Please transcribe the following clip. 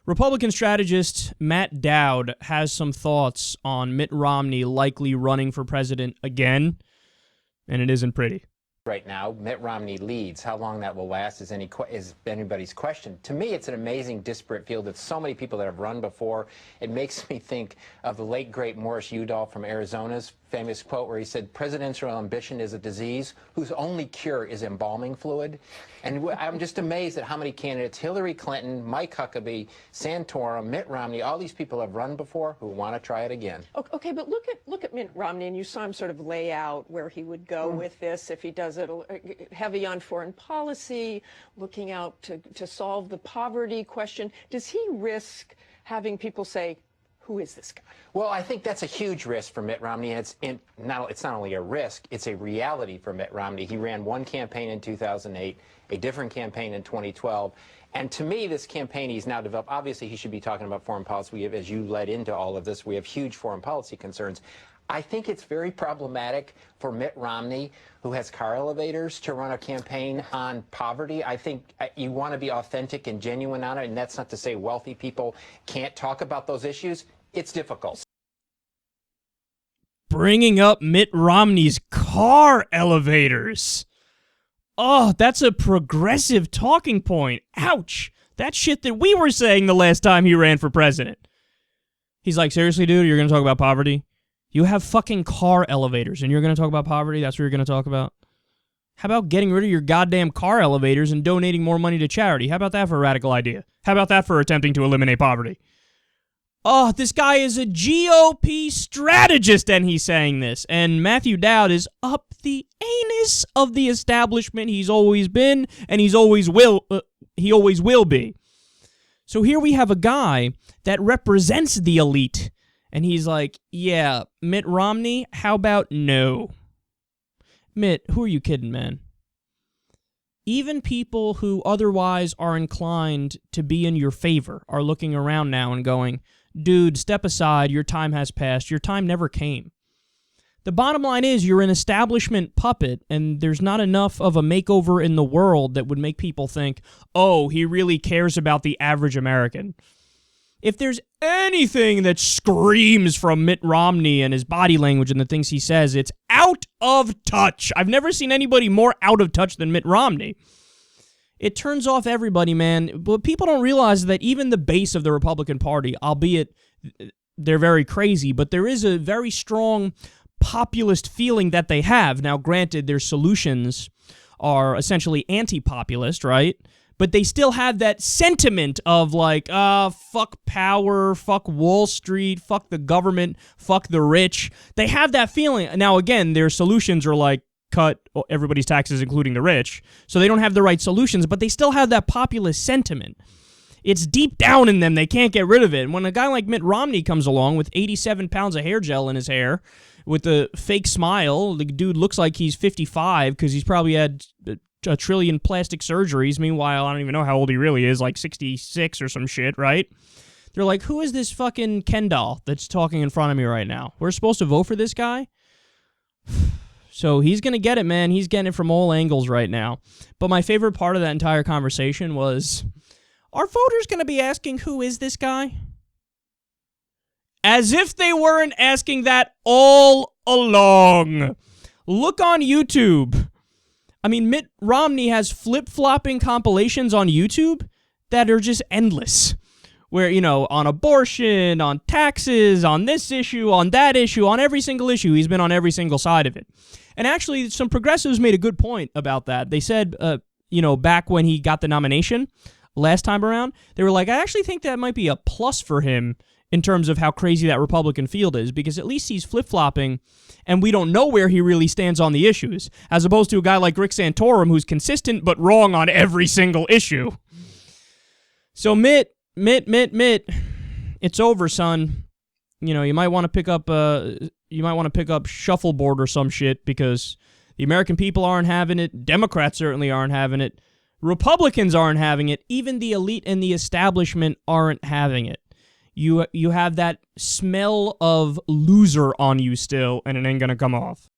Republican strategist Matt Dowd has some thoughts on Mitt Romney likely running for president again, and it isn't pretty. Right now, Mitt Romney leads. How long that will last is anybody's question. To me, it's an amazing, disparate field of so many people that have run before. It makes me think of the late, great Morris Udall from Arizona's famous quote where he said, presidential ambition is a disease whose only cure is embalming fluid. And I'm just amazed at how many candidates, Hillary Clinton, Mike Huckabee, Santorum, Mitt Romney, all these people have run before who want to try it again. Okay, but look at Mitt Romney, and you saw him sort of lay out where he would go with this if he does it. Heavy on foreign policy, looking out to solve the poverty question. Does he risk having people say, who is this guy? Well, I think that's a huge risk for Mitt Romney, and it's not only a risk, it's a reality for Mitt Romney. He ran one campaign in 2008, a different campaign in 2012, and to me, this campaign he's now developed, obviously he should be talking about foreign policy. We have, as you led into all of this, we have huge foreign policy concerns. I think it's very problematic for Mitt Romney, who has car elevators, to run a campaign on poverty. I think you want to be authentic and genuine on it, and that's not to say wealthy people can't talk about those issues. It's difficult. Bringing up Mitt Romney's car elevators. Oh, that's a progressive talking point. Ouch. That shit that we were saying the last time he ran for president. He's like, seriously, dude, you're going to talk about poverty? You have fucking car elevators, and you're going to talk about poverty? That's what you're going to talk about? How about getting rid of your goddamn car elevators and donating more money to charity? How about that for a radical idea? How about that for attempting to eliminate poverty? Oh, this guy is a GOP strategist, and he's saying this. And Matthew Dowd is up the anus of the establishment. He's always been, and he always will be. So here we have a guy that represents the elite. And he's like, yeah, Mitt Romney, how about no? Mitt, who are you kidding, man? Even people who otherwise are inclined to be in your favor are looking around now and going, dude, step aside, your time has passed, your time never came. The bottom line is you're an establishment puppet, and there's not enough of a makeover in the world that would make people think, oh, he really cares about the average American. If there's anything that screams from Mitt Romney and his body language and the things he says, it's out of touch. I've never seen anybody more out of touch than Mitt Romney. It turns off everybody, man. But people don't realize that even the base of the Republican Party, albeit they're very crazy, but there is a very strong populist feeling that they have. Now, granted, their solutions are essentially anti-populist, right? But they still have that sentiment of like, fuck power, fuck Wall Street, fuck the government, fuck the rich. They have that feeling. Now, again, their solutions are like, cut everybody's taxes, including the rich. So they don't have the right solutions, but they still have that populist sentiment. It's deep down in them. They can't get rid of it. And when a guy like Mitt Romney comes along with 87 pounds of hair gel in his hair, with a fake smile, the dude looks like he's 55 because he's probably had a trillion plastic surgeries. Meanwhile, I don't even know how old he really is, like 66 or some shit, right? They're like, who is this fucking Ken doll that's talking in front of me right now? We're supposed to vote for this guy? So he's going to get it, man. He's getting it from all angles right now. But my favorite part of that entire conversation was, are voters going to be asking, who is this guy? As if they weren't asking that all along. Look on YouTube. I mean, Mitt Romney has flip-flopping compilations on YouTube that are just endless. Where, you know, on abortion, on taxes, on this issue, on that issue, on every single issue, he's been on every single side of it. And actually, some progressives made a good point about that. They said, you know, back when he got the nomination last time around, they were like, I actually think that might be a plus for him in terms of how crazy that Republican field is, because at least he's flip-flopping, and we don't know where he really stands on the issues, as opposed to a guy like Rick Santorum, who's consistent but wrong on every single issue. So Mitt, it's over, son. You know, you might want to pick up shuffleboard or some shit, because the American people aren't having it. Democrats certainly aren't having it. Republicans aren't having it. Even the elite and the establishment aren't having it. You have that smell of loser on you still, and it ain't gonna come off.